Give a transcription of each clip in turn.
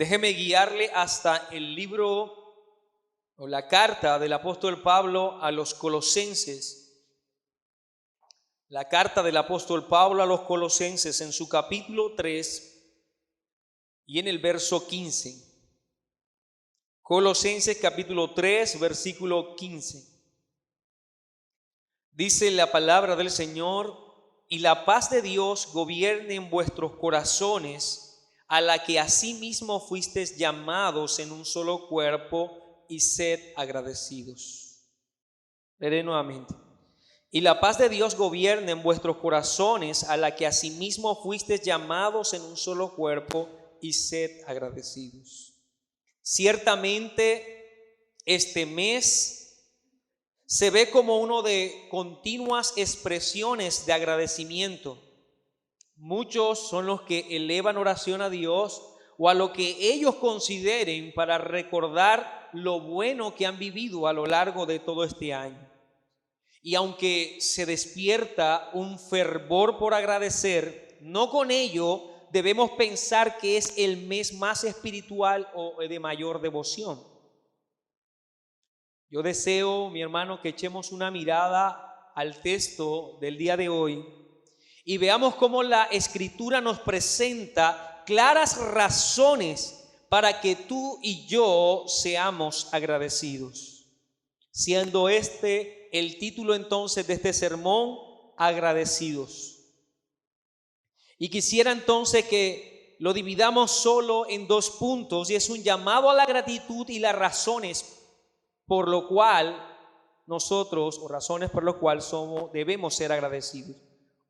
Déjeme guiarle hasta el libro o la carta del apóstol Pablo a los Colosenses. La carta del apóstol Pablo a los Colosenses en su capítulo 3 y en el verso 15. Colosenses capítulo 3, versículo 15. Dice la palabra del Señor: y la paz de Dios gobierne en vuestros corazones, a la que asimismo fuisteis llamados en un solo cuerpo, y sed agradecidos. Veré nuevamente. Y la paz de Dios gobierne en vuestros corazones, a la que asimismo fuisteis llamados en un solo cuerpo, y sed agradecidos. Ciertamente este mes se ve como uno de continuas expresiones de agradecimiento. Muchos son los que elevan oración a Dios o a lo que ellos consideren para recordar lo bueno que han vivido a lo largo de todo este año. Y aunque se despierta un fervor por agradecer, no con ello debemos pensar que es el mes más espiritual o de mayor devoción. Yo deseo, mi hermano, que echemos una mirada al texto del día de hoy y veamos cómo la Escritura nos presenta claras razones para que tú y yo seamos agradecidos. Siendo este el título entonces de este sermón, agradecidos. Y quisiera entonces que lo dividamos solo en dos puntos, y es un llamado a la gratitud y las razones por lo cual nosotros, o razones por lo cual debemos ser agradecidos.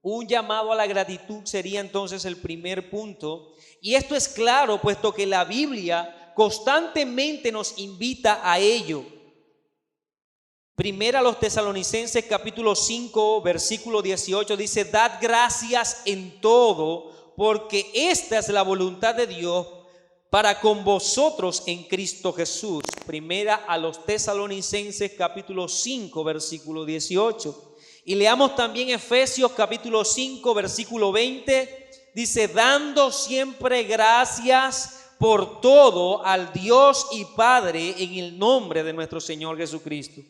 Un llamado a la gratitud sería entonces el primer punto, y esto es claro puesto que la Biblia constantemente nos invita a ello. Primera a los Tesalonicenses capítulo 5 versículo 18 dice: dad gracias en todo, porque esta es la voluntad de Dios para con vosotros en Cristo Jesús. Primera a los Tesalonicenses capítulo 5 versículo 18. Y leamos también Efesios capítulo 5 versículo 20. Dice: dando siempre gracias por todo al Dios y Padre en el nombre de nuestro Señor Jesucristo.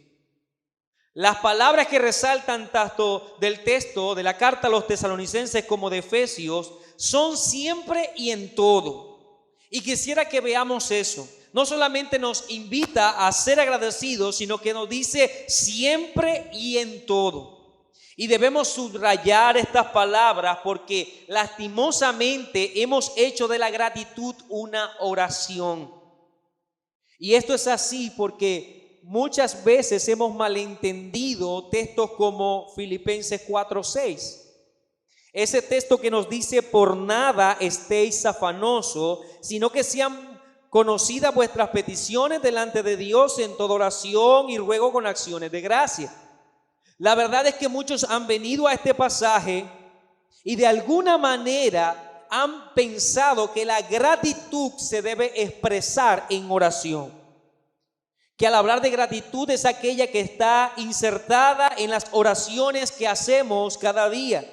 Las palabras que resaltan tanto del texto de la carta a los Tesalonicenses como de Efesios son siempre y en todo. Y quisiera que veamos eso. No solamente nos invita a ser agradecidos, sino que nos dice siempre y en todo. Y debemos subrayar estas palabras porque lastimosamente hemos hecho de la gratitud una oración. Y esto es así porque muchas veces hemos malentendido textos como Filipenses 4:6. Ese texto que nos dice: por nada estéis afanosos, sino que sean conocidas vuestras peticiones delante de Dios en toda oración y ruego con acciones de gracia. La verdad es que muchos han venido a este pasaje y de alguna manera han pensado que la gratitud se debe expresar en oración. Que al hablar de gratitud es aquella que está insertada en las oraciones que hacemos cada día.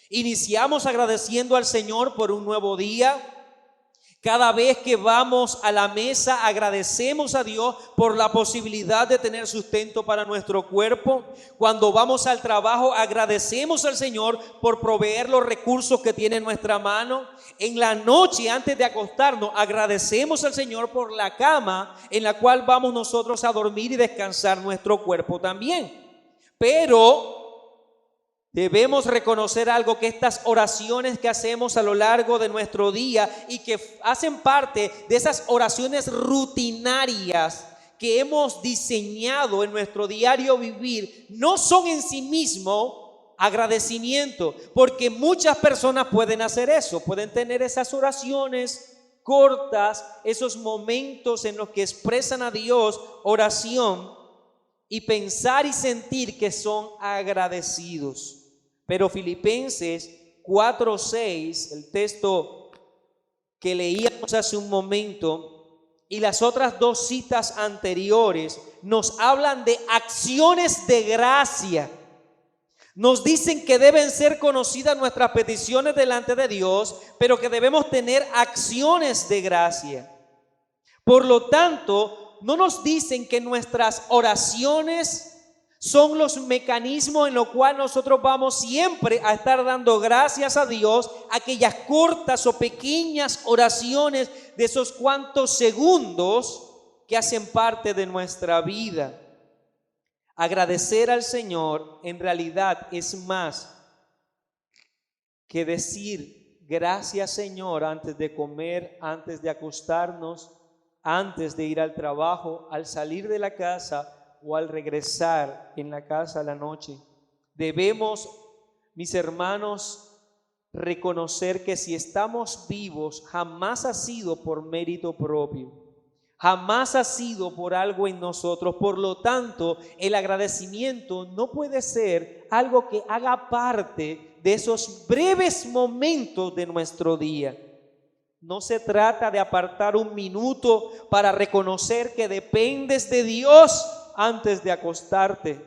Iniciamos agradeciendo al Señor por un nuevo día. Cada vez que vamos a la mesa agradecemos a Dios por la posibilidad de tener sustento para nuestro cuerpo. Cuando vamos al trabajo agradecemos al Señor por proveer los recursos que tiene en nuestra mano. En la noche antes de acostarnos agradecemos al Señor por la cama en la cual vamos nosotros a dormir y descansar nuestro cuerpo también. Pero debemos reconocer algo, que estas oraciones que hacemos a lo largo de nuestro día y que hacen parte de esas oraciones rutinarias que hemos diseñado en nuestro diario vivir, no son en sí mismo agradecimiento, porque muchas personas pueden hacer eso, pueden tener esas oraciones cortas, esos momentos en los que expresan a Dios oración y pensar y sentir que son agradecidos. Pero Filipenses 4:6, el texto que leíamos hace un momento, y las otras dos citas anteriores nos hablan de acciones de gracia. Nos dicen que deben ser conocidas nuestras peticiones delante de Dios, pero que debemos tener acciones de gracia. Por lo tanto, no nos dicen que nuestras oraciones son los mecanismos en los cuales nosotros vamos siempre a estar dando gracias a Dios, aquellas cortas o pequeñas oraciones de esos cuantos segundos que hacen parte de nuestra vida. Agradecer al Señor en realidad es más que decir gracias, Señor, antes de comer, antes de acostarnos, antes de ir al trabajo, al salir de la casa o al regresar en la casa a la noche. Debemos, mis hermanos, reconocer que si estamos vivos, jamás ha sido por mérito propio, jamás ha sido por algo en nosotros. Por lo tanto, el agradecimiento no puede ser algo que haga parte de esos breves momentos de nuestro día. No se trata de apartar un minuto para reconocer que dependes de Dios antes de acostarte,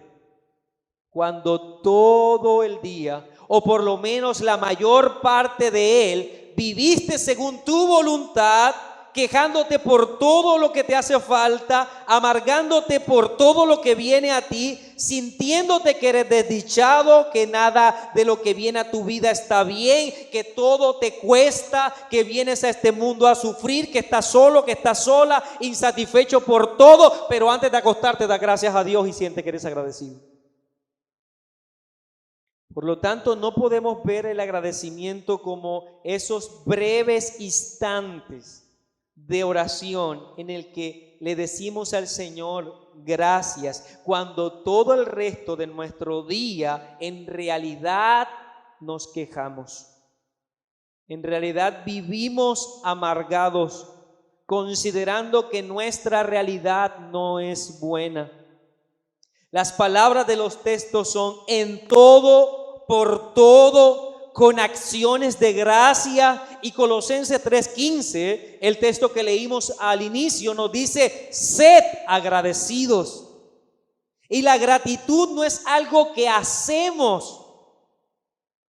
cuando todo el día, o por lo menos la mayor parte de él, viviste según tu voluntad, quejándote por todo lo que te hace falta, amargándote por todo lo que viene a ti, sintiéndote que eres desdichado, que nada de lo que viene a tu vida está bien, que todo te cuesta, que vienes a este mundo a sufrir, que estás solo, que estás sola, insatisfecho por todo, pero antes de acostarte da gracias a Dios y siente que eres agradecido. Por lo tanto, no podemos ver el agradecimiento como esos breves instantes de oración en el que le decimos al Señor gracias, cuando todo el resto de nuestro día en realidad nos quejamos. En realidad vivimos amargados, considerando que nuestra realidad no es buena. Las palabras de los textos son en todo, por todo, con acciones de gracia. Y Colosenses 3:15, el texto que leímos al inicio, nos dice: sed agradecidos. Y la gratitud no es algo que hacemos,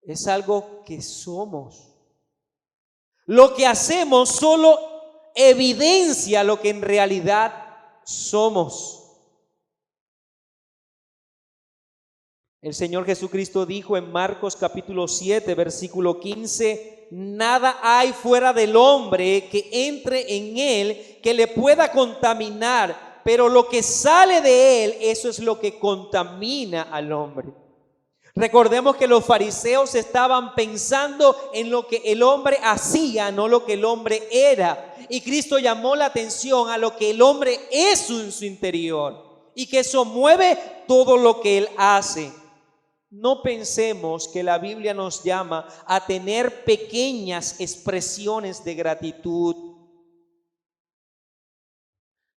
es algo que somos. Lo que hacemos solo evidencia lo que en realidad somos. El Señor Jesucristo dijo en Marcos capítulo 7, versículo 15: nada hay fuera del hombre que entre en él que le pueda contaminar, pero lo que sale de él, eso es lo que contamina al hombre. Recordemos que los fariseos estaban pensando en lo que el hombre hacía, no lo que el hombre era. Y Cristo llamó la atención a lo que el hombre es en su interior y que eso mueve todo lo que él hace. No pensemos que la Biblia nos llama a tener pequeñas expresiones de gratitud.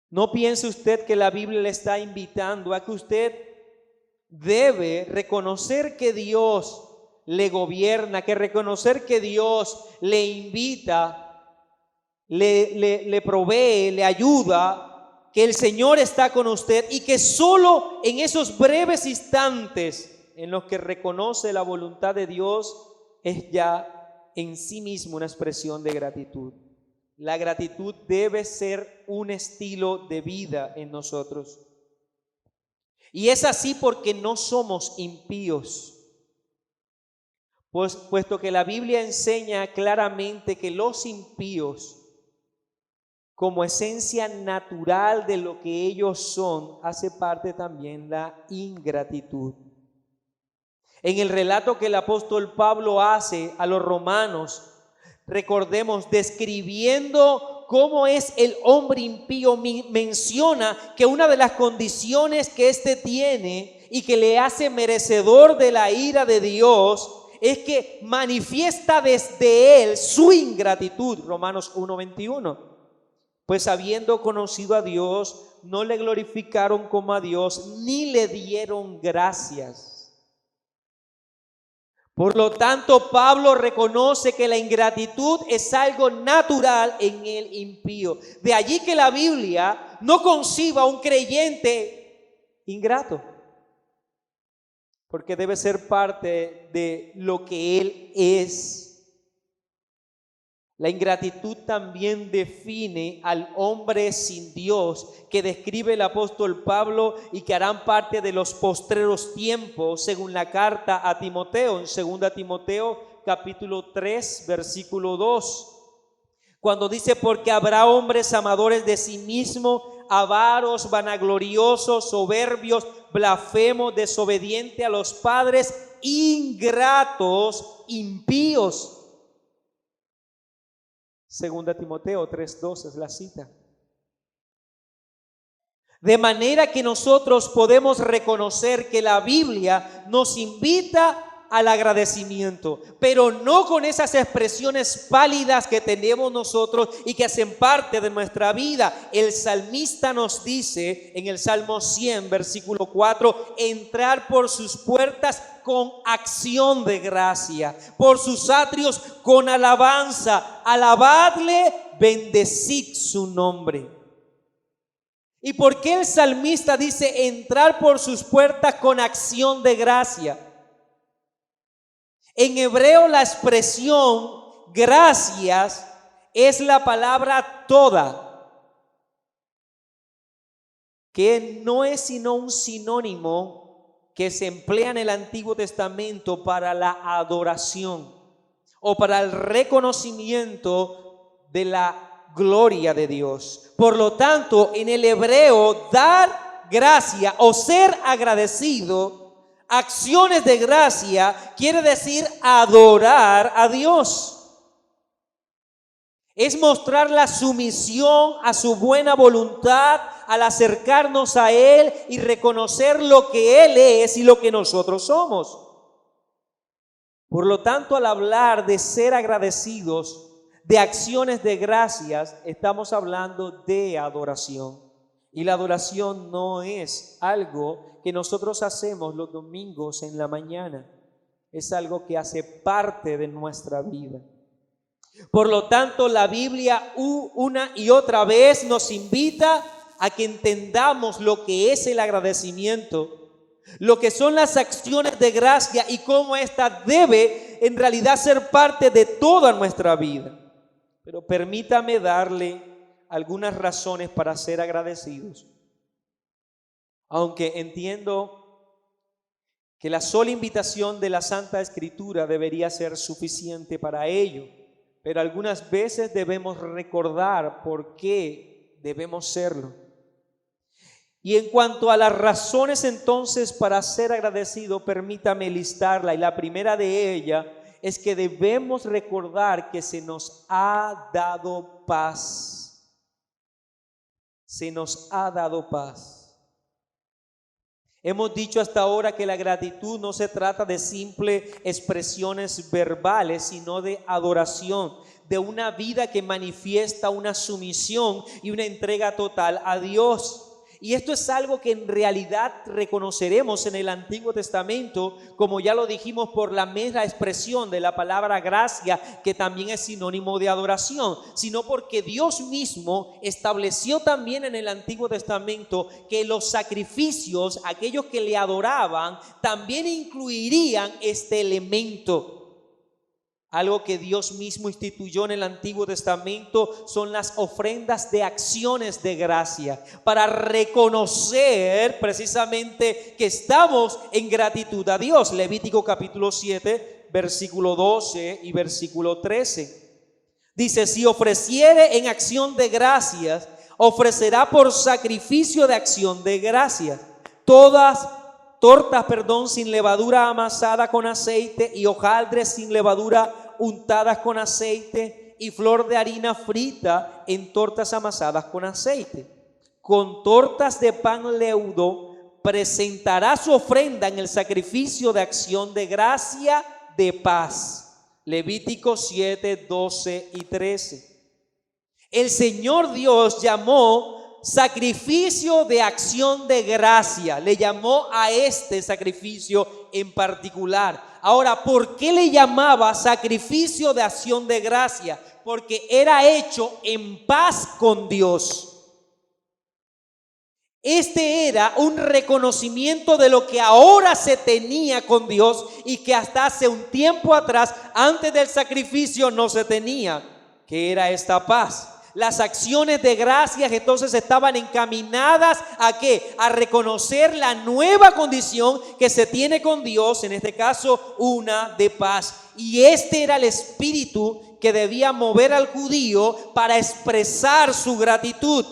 No piense usted que la Biblia le está invitando a que usted debe reconocer que Dios le gobierna, que reconocer que Dios le invita, le provee, le ayuda, que el Señor está con usted y que solo en esos breves instantes en los que reconoce la voluntad de Dios es ya en sí mismo una expresión de gratitud. La gratitud debe ser un estilo de vida en nosotros. Y es así porque no somos impíos, puesto que la Biblia enseña claramente que los impíos, como esencia natural de lo que ellos son, hace parte también la ingratitud. En el relato que el apóstol Pablo hace a los romanos, recordemos, describiendo cómo es el hombre impío, menciona que una de las condiciones que éste tiene y que le hace merecedor de la ira de Dios es que manifiesta desde él su ingratitud. Romanos 1:21. Pues habiendo conocido a Dios, no le glorificaron como a Dios, ni le dieron gracias. Por lo tanto, Pablo reconoce que la ingratitud es algo natural en el impío. De allí que la Biblia no conciba a un creyente ingrato, porque debe ser parte de lo que él es. La ingratitud también define al hombre sin Dios que describe el apóstol Pablo y que harán parte de los postreros tiempos según la carta a Timoteo, en 2 Timoteo capítulo 3 versículo 2. Cuando dice, porque habrá hombres amadores de sí mismos, avaros, vanagloriosos, soberbios, blasfemos, desobedientes a los padres, ingratos, impíos. 2 Timoteo 3:2 es la cita. De manera que nosotros podemos reconocer que la Biblia nos invita al agradecimiento, pero no con esas expresiones pálidas que tenemos nosotros y que hacen parte de nuestra vida. El salmista nos dice en el Salmo 100, versículo 4, entrar por sus puertas con acción de gracia, por sus atrios con alabanza, alabadle, bendecid su nombre. ¿Y por qué el salmista dice entrar por sus puertas con acción de gracia? En hebreo la expresión gracias es la palabra toda, que no es sino un sinónimo que se emplea en el Antiguo Testamento para la adoración o para el reconocimiento de la gloria de Dios. Por lo tanto, en el hebreo, dar gracia o ser agradecido, acciones de gracia, quiere decir adorar a Dios. Es mostrar la sumisión a su buena voluntad al acercarnos a Él y reconocer lo que Él es y lo que nosotros somos. Por lo tanto, al hablar de ser agradecidos, de acciones de gracias, estamos hablando de adoración. Y la adoración no es algo que nosotros hacemos los domingos en la mañana. Es algo que hace parte de nuestra vida. Por lo tanto, la Biblia una y otra vez nos invita a que entendamos lo que es el agradecimiento, lo que son las acciones de gracia y cómo esta debe en realidad ser parte de toda nuestra vida. Pero permítame darle algunas razones para ser agradecidos. Aunque entiendo que la sola invitación de la Santa Escritura debería ser suficiente para ello, pero algunas veces debemos recordar por qué debemos serlo. Y en cuanto a las razones entonces para ser agradecido, permítame listarla. Y la primera de ellas es que debemos recordar que se nos ha dado paz. Se nos ha dado paz. Hemos dicho hasta ahora que la gratitud no se trata de simples expresiones verbales, sino de adoración, de una vida que manifiesta una sumisión y una entrega total a Dios. Y esto es algo que en realidad reconoceremos en el Antiguo Testamento, como ya lo dijimos, por la mera expresión de la palabra gracia, que también es sinónimo de adoración, sino porque Dios mismo estableció también en el Antiguo Testamento que los sacrificios, aquellos que le adoraban, también incluirían este elemento. Algo que Dios mismo instituyó en el Antiguo Testamento son las ofrendas de acciones de gracia, para reconocer precisamente que estamos en gratitud a Dios. Levítico capítulo 7, versículo 12 y versículo 13. Dice, si ofreciere en acción de gracias, ofrecerá por sacrificio de acción de gracias tortas, sin levadura amasada con aceite y hojaldres sin levadura untadas con aceite y flor de harina frita en tortas amasadas con aceite. Con tortas de pan leudo presentará su ofrenda en el sacrificio de acción de gracia de paz. Levítico 7, 12 y 13. El Señor Dios llamó sacrificio de acción de gracia, le llamó a este sacrificio en particular. Ahora, ¿por qué le llamaba sacrificio de acción de gracia? Porque era hecho en paz con Dios. Este era un reconocimiento de lo que ahora se tenía con Dios y que hasta hace un tiempo atrás, antes del sacrificio, no se tenía, ¿Qué era esta paz? Las acciones de gracias entonces estaban encaminadas ¿a qué? A reconocer la nueva condición que se tiene con Dios, en este caso una de paz. Y este era el espíritu que debía mover al judío para expresar su gratitud.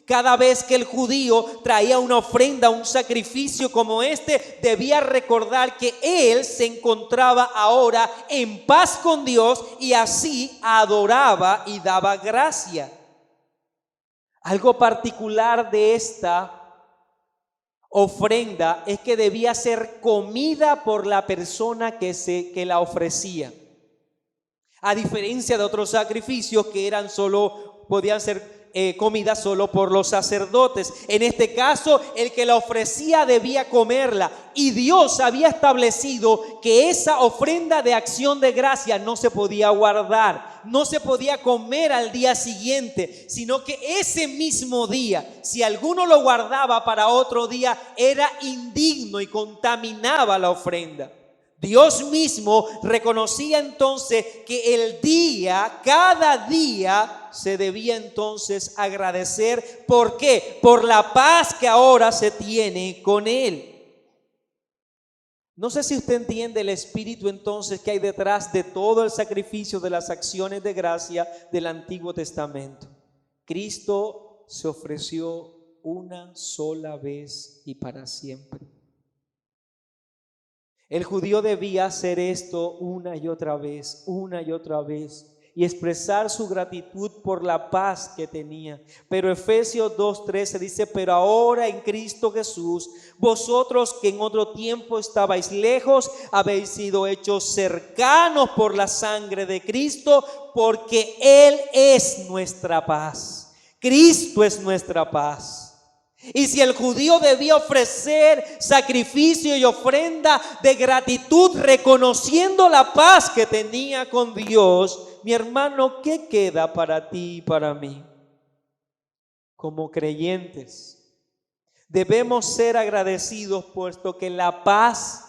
Cada vez que el judío traía una ofrenda, un sacrificio como este, debía recordar que él se encontraba ahora en paz con Dios y así adoraba y daba gracia. Algo particular de esta ofrenda es que debía ser comida por la persona que la ofrecía. A diferencia de otros sacrificios que podían ser comida solo por los sacerdotes. En este caso, el que la ofrecía debía comerla, y Dios había establecido que esa ofrenda de acción de gracia no se podía guardar, no se podía comer al día siguiente, sino que ese mismo día, si alguno lo guardaba para otro día, era indigno y contaminaba la ofrenda. Dios mismo reconocía entonces que cada día se debía entonces agradecer. ¿Por qué? Por la paz que ahora se tiene con Él. No sé si usted entiende el espíritu entonces que hay detrás de todo el sacrificio de las acciones de gracia del Antiguo Testamento. Cristo se ofreció una sola vez y para siempre. El judío debía hacer esto una y otra vez, y expresar su gratitud por la paz que tenía. Pero Efesios 2:13 dice: pero ahora en Cristo Jesús, vosotros que en otro tiempo estabais lejos, habéis sido hechos cercanos por la sangre de Cristo, porque Él es nuestra paz. Cristo es nuestra paz. Y si el judío debía ofrecer sacrificio y ofrenda de gratitud, reconociendo la paz que tenía con Dios, mi hermano, ¿qué queda para ti y para mí? Como creyentes, debemos ser agradecidos, puesto que la paz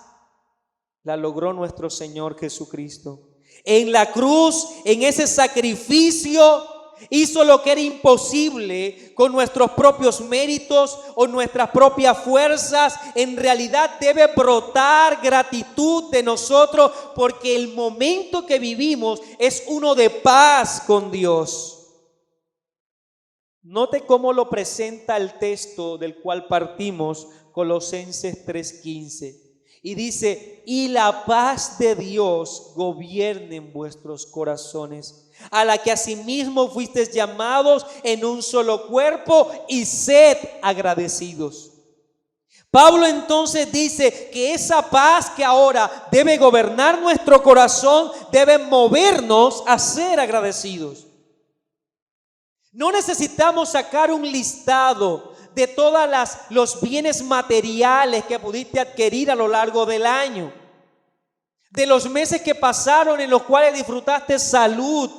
la logró nuestro Señor Jesucristo. En la cruz, en ese sacrificio, hizo lo que era imposible con nuestros propios méritos o nuestras propias fuerzas. En realidad debe brotar gratitud de nosotros, porque el momento que vivimos es uno de paz con Dios. Note cómo lo presenta el texto del cual partimos, Colosenses 3:15. Y dice: y la paz de Dios gobierne en vuestros corazones, a la que asimismo fuisteis llamados en un solo cuerpo, y sed agradecidos. Pablo entonces dice que esa paz que ahora debe gobernar nuestro corazón debe movernos a ser agradecidos. No necesitamos sacar un listado de todos los bienes materiales que pudiste adquirir a lo largo del año, de los meses que pasaron en los cuales disfrutaste salud,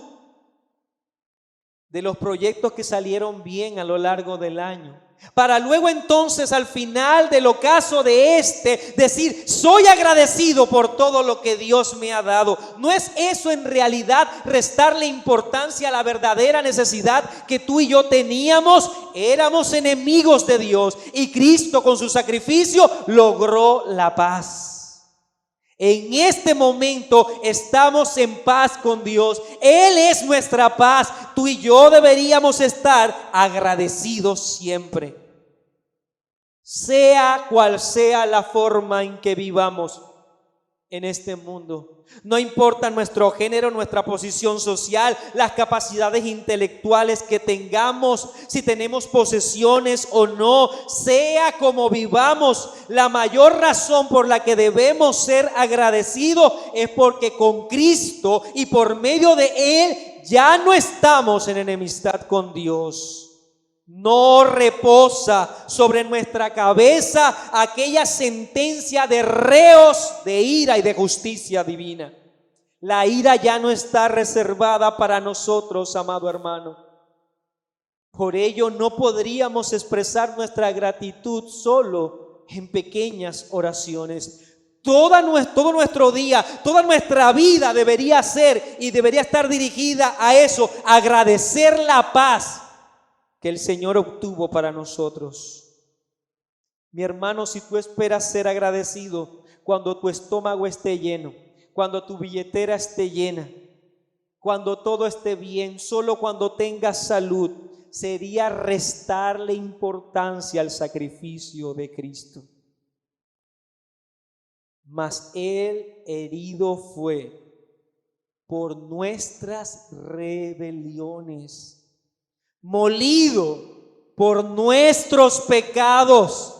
de los proyectos que salieron bien a lo largo del año, para luego entonces al final del ocaso de decir: soy agradecido por todo lo que Dios me ha dado. ¿No es eso en realidad restarle importancia a la verdadera necesidad que tú y yo teníamos? Éramos enemigos de Dios y Cristo con su sacrificio logró la paz. En este momento estamos en paz con Dios. Él es nuestra paz. Tú y yo deberíamos estar agradecidos siempre. Sea cual sea la forma en que vivamos en este mundo, no importa nuestro género, nuestra posición social, las capacidades intelectuales que tengamos, si tenemos posesiones o no, sea como vivamos, la mayor razón por la que debemos ser agradecidos es porque con Cristo y por medio de Él ya no estamos en enemistad con Dios. No reposa sobre nuestra cabeza aquella sentencia de reos de ira y de justicia divina. La ira ya no está reservada para nosotros, amado hermano. Por ello no podríamos expresar nuestra gratitud solo en pequeñas oraciones. Todo nuestro día, toda nuestra vida debería ser y debería estar dirigida a eso, agradecer la paz que el Señor obtuvo para nosotros. Mi hermano, si tú esperas ser agradecido cuando tu estómago esté lleno, cuando tu billetera esté llena, cuando todo esté bien, solo cuando tengas salud, sería restarle importancia al sacrificio de Cristo. Mas Él herido fue por nuestras rebeliones, molido por nuestros pecados.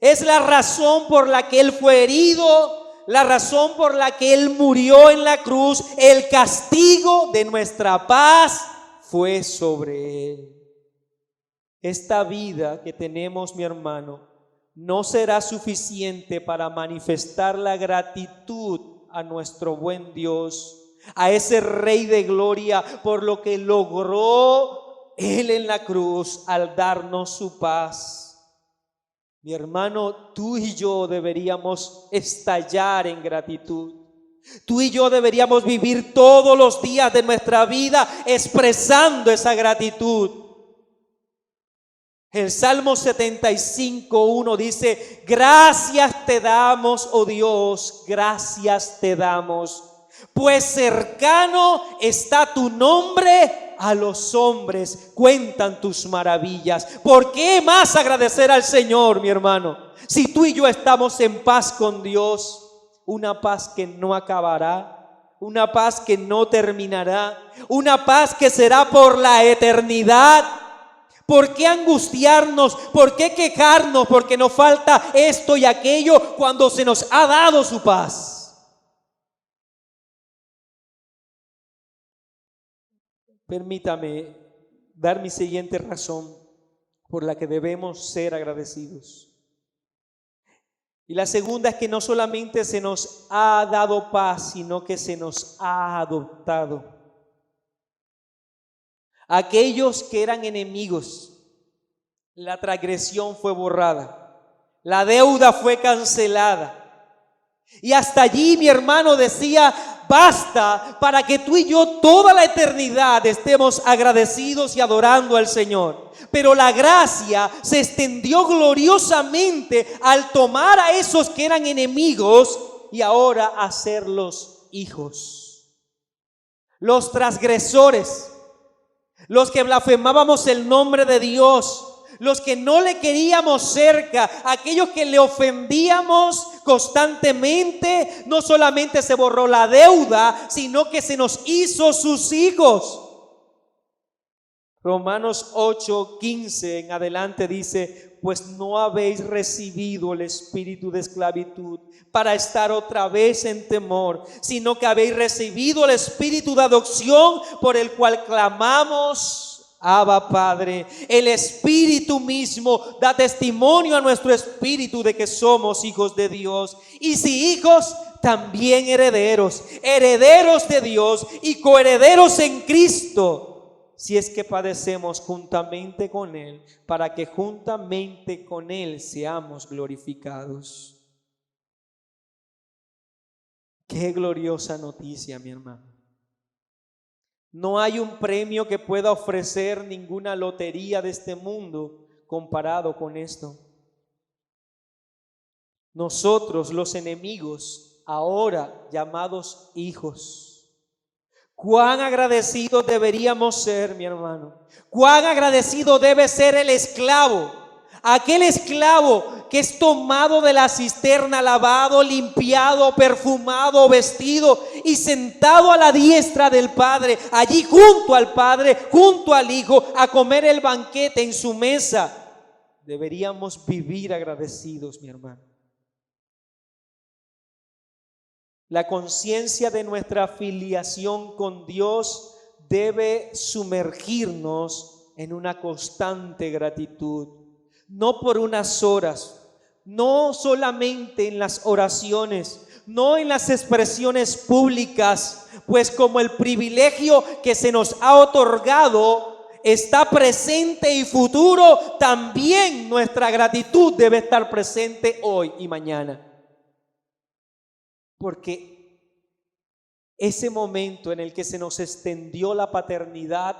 Es la razón por la que Él fue herido, la razón por la que Él murió en la cruz. El castigo de nuestra paz fue sobre Él. Esta vida que tenemos, mi hermano, no será suficiente para manifestar la gratitud a nuestro buen Dios, a ese Rey de gloria, por lo que logró Él en la cruz al darnos su paz. Mi hermano, tú y yo deberíamos estallar en gratitud. Tú y yo deberíamos vivir todos los días de nuestra vida expresando esa gratitud. El Salmo 75:1 dice: gracias te damos, oh Dios, gracias te damos, pues cercano está tu nombre a los hombres, cuentan tus maravillas. ¿Por qué más agradecer al Señor, mi hermano? Si tú y yo estamos en paz con Dios, una paz que no acabará, una paz que no terminará, una paz que será por la eternidad. ¿Por qué angustiarnos? ¿Por qué quejarnos? Porque nos falta esto y aquello cuando se nos ha dado su paz. Permítame dar mi siguiente razón por la que debemos ser agradecidos. Y la segunda es que no solamente se nos ha dado paz, sino que se nos ha adoptado. Aquellos que eran enemigos, la transgresión fue borrada, la deuda fue cancelada. Y hasta allí, mi hermano, decía: basta para que tú y yo toda la eternidad estemos agradecidos y adorando al Señor. Pero la gracia se extendió gloriosamente al tomar a esos que eran enemigos y ahora hacerlos hijos. Los transgresores, los que blasfemábamos el nombre de Dios, los que no le queríamos cerca, aquellos que le ofendíamos constantemente, no solamente se borró la deuda, sino que se nos hizo sus hijos. Romanos 8:15 en adelante dice: pues no habéis recibido el espíritu de esclavitud para estar otra vez en temor, sino que habéis recibido el espíritu de adopción, por el cual clamamos: Abba, Padre. El Espíritu mismo da testimonio a nuestro espíritu de que somos hijos de Dios. Y si hijos, también herederos, herederos de Dios y coherederos en Cristo, si es que padecemos juntamente con Él, para que juntamente con Él seamos glorificados. Qué gloriosa noticia, mi hermano. No hay un premio que pueda ofrecer ninguna lotería de este mundo comparado con esto. Nosotros, los enemigos, ahora llamados hijos. Cuán agradecidos deberíamos ser, mi hermano. Cuán agradecido debe ser el esclavo. Aquel esclavo que es tomado de la cisterna, lavado, limpiado, perfumado, vestido y sentado a la diestra del Padre, allí junto al Padre, junto al Hijo, a comer el banquete en su mesa. Deberíamos vivir agradecidos, mi hermano. La conciencia de nuestra filiación con Dios debe sumergirnos en una constante gratitud. No por unas horas, no solamente en las oraciones, no en las expresiones públicas, pues como el privilegio que se nos ha otorgado está presente y futuro, también nuestra gratitud debe estar presente hoy y mañana. Porque ese momento en el que se nos extendió la paternidad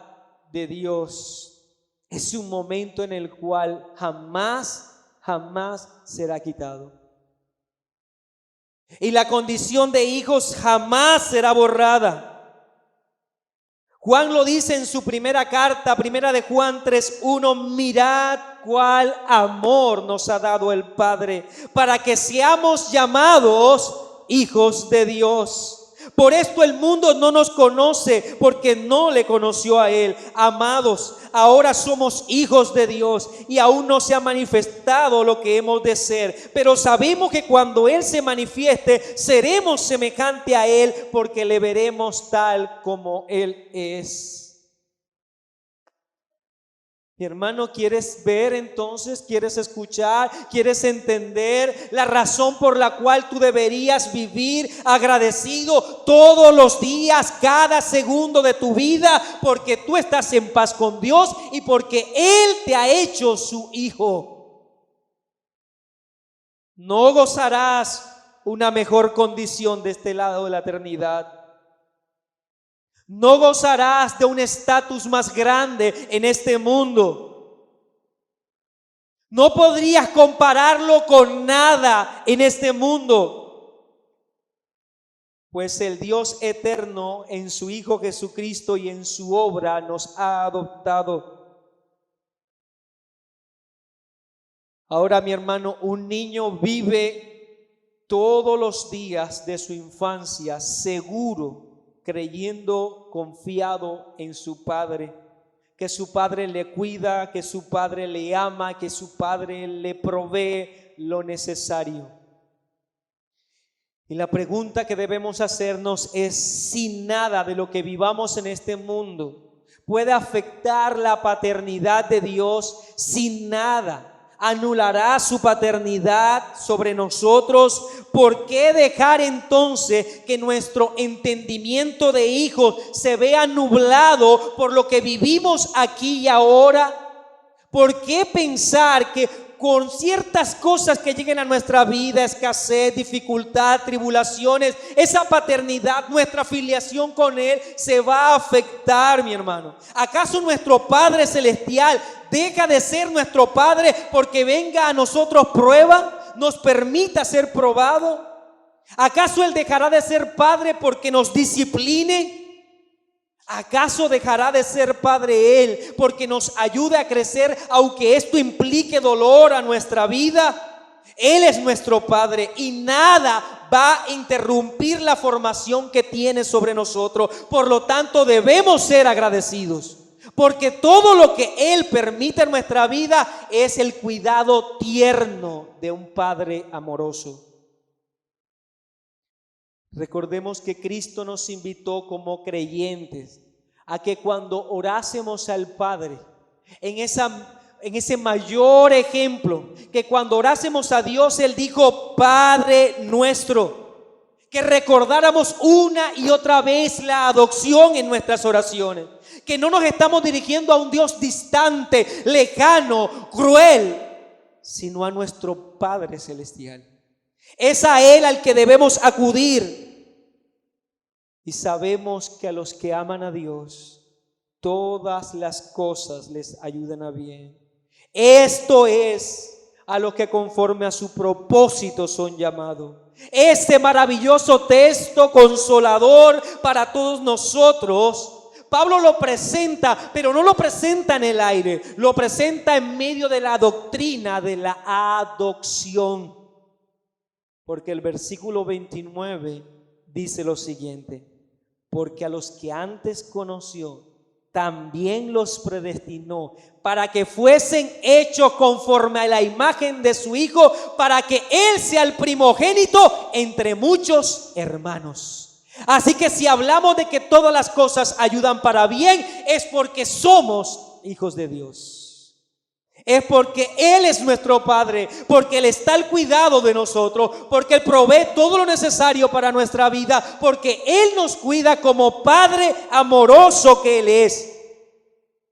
de Dios es un momento en el cual jamás será quitado. Y la condición de hijos jamás será borrada. Juan lo dice en su primera carta, primera de Juan 3:1, mirad cuál amor nos ha dado el Padre para que seamos llamados hijos de Dios. Por esto el mundo no nos conoce, porque no le conoció a Él. Amados, ahora somos hijos de Dios y aún no se ha manifestado lo que hemos de ser. Pero sabemos que cuando Él se manifieste, seremos semejante a Él, porque le veremos tal como Él es. Mi hermano, ¿quieres ver entonces? ¿Quieres escuchar? ¿Quieres entender la razón por la cual tú deberías vivir agradecido todos los días, cada segundo de tu vida? Porque tú estás en paz con Dios y porque Él te ha hecho su hijo. No gozarás una mejor condición de este lado de la eternidad. No gozarás de un estatus más grande en este mundo. No podrías compararlo con nada en este mundo. Pues el Dios eterno en su Hijo Jesucristo y en su obra nos ha adoptado. Ahora, mi hermano, un niño vive todos los días de su infancia seguro, creyendo, confiado en su padre, que su padre le cuida, que su padre le ama, que su padre le provee lo necesario. Y la pregunta que debemos hacernos es si nada de lo que vivamos en este mundo puede afectar la paternidad de Dios, si nada anulará su paternidad sobre nosotros, ¿por qué dejar entonces que nuestro entendimiento de hijos se vea nublado por lo que vivimos aquí y ahora? ¿Por qué pensar que con ciertas cosas que lleguen a nuestra vida, escasez, dificultad, tribulaciones, esa paternidad, nuestra filiación con Él se va a afectar, mi hermano? ¿Acaso nuestro Padre Celestial deja de ser nuestro Padre porque venga a nosotros prueba, nos permita ser probado? ¿Acaso Él dejará de ser Padre porque nos discipline? ¿Acaso dejará de ser Padre Él porque nos ayude a crecer, aunque esto implique dolor a nuestra vida? Él es nuestro Padre y nada va a interrumpir la formación que tiene sobre nosotros. Por lo tanto, debemos ser agradecidos, porque todo lo que Él permite en nuestra vida es el cuidado tierno de un Padre amoroso. Recordemos que Cristo nos invitó como creyentes a que cuando orásemos al Padre, en ese mayor ejemplo, que cuando orásemos a Dios, Él dijo Padre nuestro, que recordáramos una y otra vez la adopción en nuestras oraciones, que no nos estamos dirigiendo a un Dios distante, lejano, cruel, sino a nuestro Padre Celestial. Es a Él al que debemos acudir. Y sabemos que a los que aman a Dios, todas las cosas les ayudan a bien. Esto es a los que conforme a su propósito son llamados. Este maravilloso texto consolador para todos nosotros, Pablo lo presenta, pero no lo presenta en el aire, lo presenta en medio de la doctrina de la adopción. Porque el versículo 29 dice lo siguiente: porque a los que antes conoció, también los predestinó para que fuesen hechos conforme a la imagen de su Hijo, para que Él sea el primogénito entre muchos hermanos. Así que si hablamos de que todas las cosas ayudan para bien, es porque somos hijos de Dios. Es porque Él es nuestro Padre, porque Él está al cuidado de nosotros, porque Él provee todo lo necesario para nuestra vida, porque Él nos cuida como Padre amoroso que Él es.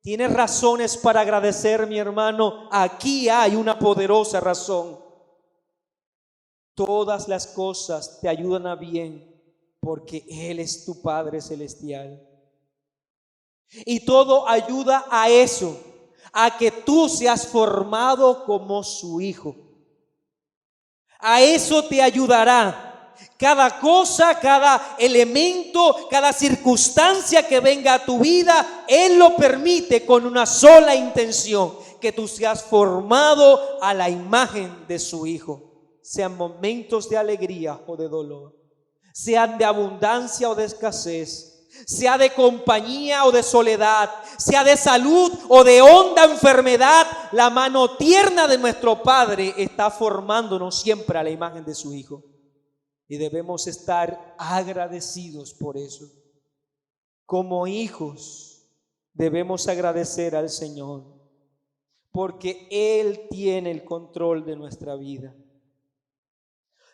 ¿Tienes razones para agradecer, mi hermano? Aquí hay una poderosa razón. todas las cosas te ayudan a bien, porque Él es tu Padre celestial. Y todo ayuda a eso, a que tú seas formado como su hijo. A eso te ayudará. Cada cosa, cada elemento, cada circunstancia que venga a tu vida, Él lo permite con una sola intención: que tú seas formado a la imagen de su Hijo. Sean momentos de alegría o de dolor, sean de abundancia o de escasez, sea de compañía o de soledad, sea de salud o de honda enfermedad, la mano tierna de nuestro Padre está formándonos siempre a la imagen de su Hijo. Y debemos estar agradecidos por eso. Como hijos debemos agradecer al Señor, porque Él tiene el control de nuestra vida.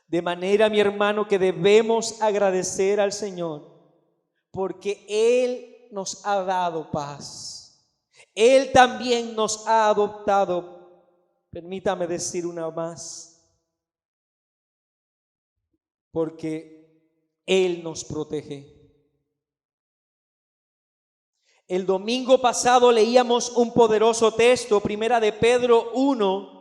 De manera, mi hermano, que debemos agradecer al Señor, porque Él nos ha dado paz. Él también nos ha adoptado. Permítame decir una más. Porque Él nos protege. El domingo pasado leíamos un poderoso texto, Primera de Pedro 1,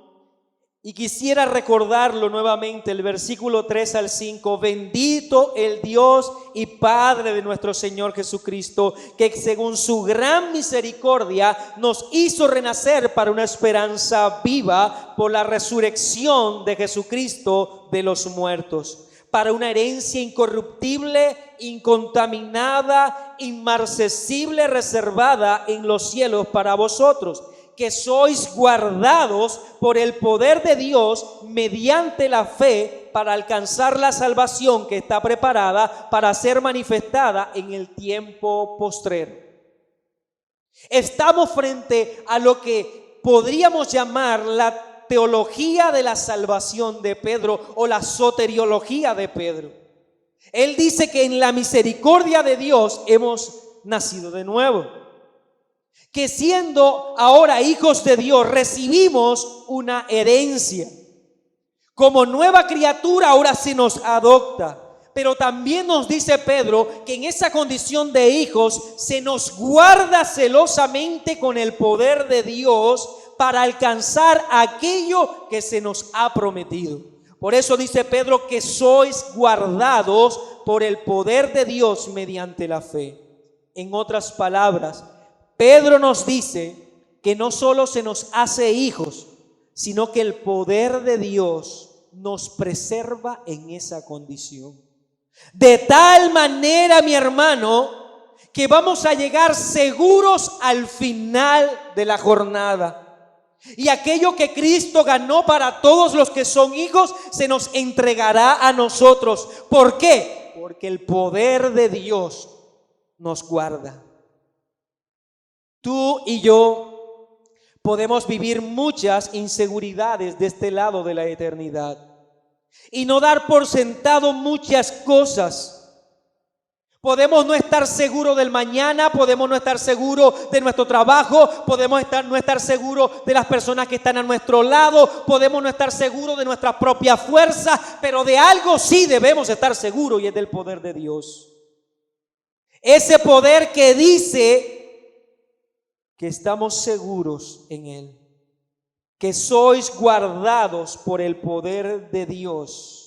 y quisiera recordarlo nuevamente, el versículo 3 al 5. Bendito el Dios y Padre de nuestro Señor Jesucristo, que según su gran misericordia nos hizo renacer para una esperanza viva por la resurrección de Jesucristo de los muertos, para una herencia incorruptible, incontaminada, inmarcesible, reservada en los cielos para vosotros, que sois guardados por el poder de Dios mediante la fe para alcanzar la salvación que está preparada para ser manifestada en el tiempo postrero. Estamos frente a lo que podríamos llamar la teología de la salvación de Pedro o la soteriología de Pedro. Él dice que en la misericordia de Dios hemos nacido de nuevo, que siendo ahora hijos de Dios recibimos una herencia. Como nueva criatura ahora se nos adopta. Pero también nos dice Pedro que en esa condición de hijos se nos guarda celosamente con el poder de Dios para alcanzar aquello que se nos ha prometido. Por eso dice Pedro que sois guardados por el poder de Dios mediante la fe. En otras palabras, Pedro nos dice que no solo se nos hace hijos, sino que el poder de Dios nos preserva en esa condición. De tal manera, mi hermano, que vamos a llegar seguros al final de la jornada. Y aquello que Cristo ganó para todos los que son hijos, se nos entregará a nosotros. ¿Por qué? Porque el poder de Dios nos guarda. Tú y yo podemos vivir muchas inseguridades de este lado de la eternidad y no dar por sentado muchas cosas. Podemos no estar seguros del mañana, podemos no estar seguros de nuestro trabajo, podemos no estar seguros de las personas que están a nuestro lado, podemos no estar seguros de nuestra propia fuerza, pero de algo sí debemos estar seguros, y es del poder de Dios. Ese poder que dice que estamos seguros en Él, que sois guardados por el poder de Dios.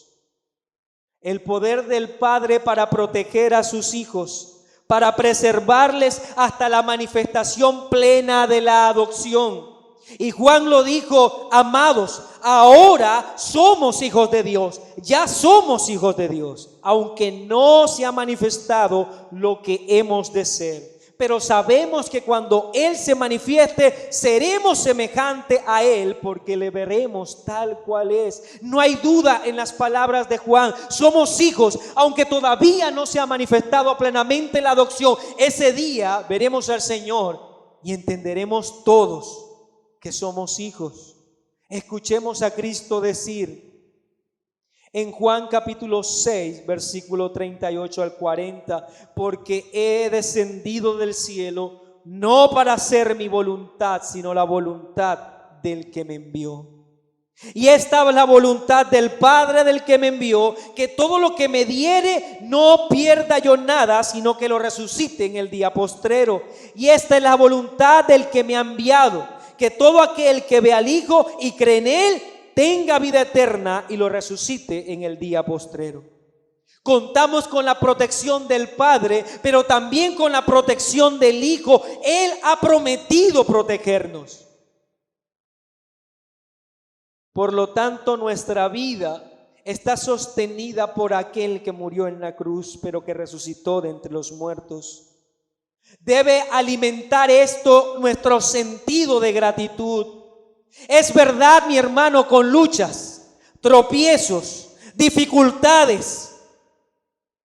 El poder del Padre para proteger a sus hijos, para preservarles hasta la manifestación plena de la adopción. Y Juan lo dijo: amados, ahora somos hijos de Dios, ya somos hijos de Dios, aunque no se ha manifestado lo que hemos de ser. Pero sabemos que cuando Él se manifieste, seremos semejantes a Él, porque le veremos tal cual es. No hay duda en las palabras de Juan. Somos hijos, aunque todavía no se ha manifestado plenamente la adopción. Ese día veremos al Señor y entenderemos todos que somos hijos. Escuchemos a Cristo decir en Juan capítulo 6, versículo 38 al 40, porque he descendido del cielo no para hacer mi voluntad, sino la voluntad del que me envió. Y esta es la voluntad del Padre del que me envió, que todo lo que me diere no pierda yo nada, sino que lo resucite en el día postrero. Y esta es la voluntad del que me ha enviado, que todo aquel que ve al Hijo y cree en Él tenga vida eterna y lo resucite en el día postrero. Contamos con la protección del Padre, pero también con la protección del Hijo. Él ha prometido protegernos. Por lo tanto, nuestra vida está sostenida por aquel que murió en la cruz, pero que resucitó de entre los muertos. Debe alimentar esto nuestro sentido de gratitud. Es verdad, mi hermano, con luchas, tropiezos, dificultades,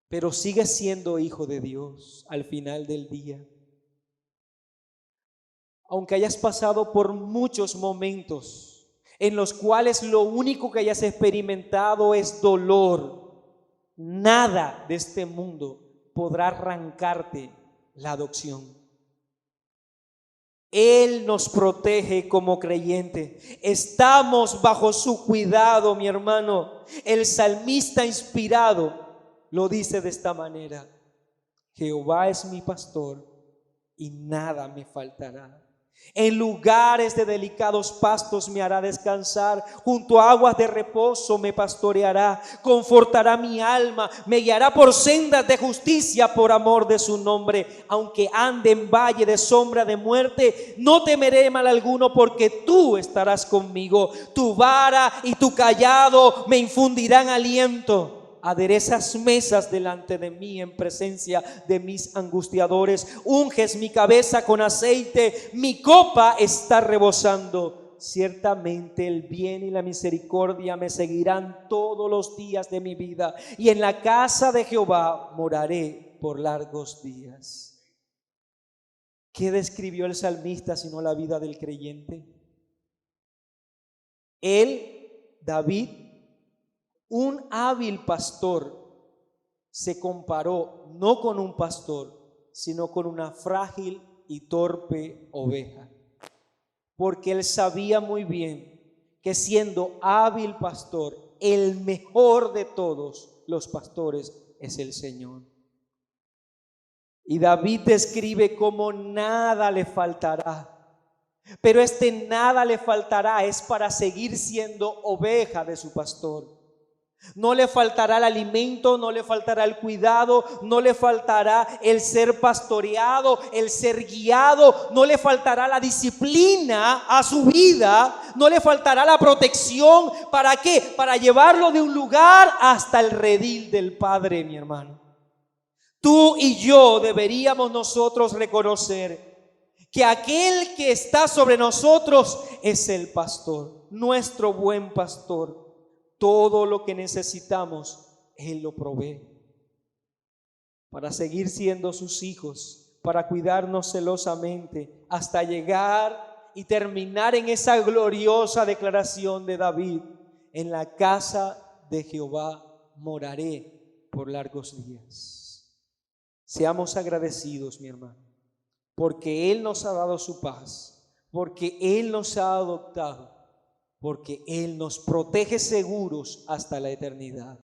pero sigue siendo hijo de Dios al final del día. Aunque hayas pasado por muchos momentos en los cuales lo único que hayas experimentado es dolor, nada de este mundo podrá arrancarte la adopción. Él nos protege como creyente. Estamos bajo su cuidado, mi hermano. El salmista inspirado lo dice de esta manera: Jehová es mi pastor y nada me faltará. En lugares de delicados pastos me hará descansar, junto a aguas de reposo me pastoreará, confortará mi alma, me guiará por sendas de justicia por amor de su nombre. Aunque ande en valle de sombra de muerte, no temeré mal alguno, porque tú estarás conmigo. Tu vara y tu cayado me infundirán aliento. Aderezas mesas delante de mí en presencia de mis angustiadores. Unges mi cabeza con aceite, mi copa está rebosando. Ciertamente el bien y la misericordia me seguirán todos los días de mi vida, y en la casa de Jehová moraré por largos días. ¿Qué describió el salmista sino la vida del creyente? Él, David, un hábil pastor, se comparó no con un pastor, sino con una frágil y torpe oveja, porque él sabía muy bien que siendo hábil pastor, el mejor de todos los pastores es el Señor. Y David describe cómo nada le faltará, pero este nada le faltará es para seguir siendo oveja de su pastor. No le faltará el alimento, no le faltará el cuidado, no le faltará el ser pastoreado, el ser guiado, no le faltará la disciplina a su vida, no le faltará la protección. ¿Para qué? Para llevarlo de un lugar hasta el redil del Padre, mi hermano. Tú y yo deberíamos nosotros reconocer que aquel que está sobre nosotros es el pastor, nuestro buen pastor. Todo lo que necesitamos, Él lo provee para seguir siendo sus hijos, para cuidarnos celosamente, hasta llegar y terminar en esa gloriosa declaración de David: en la casa de Jehová moraré por largos días. Seamos agradecidos, mi hermano, porque Él nos ha dado su paz, porque Él nos ha adoptado, porque Él nos protege seguros hasta la eternidad.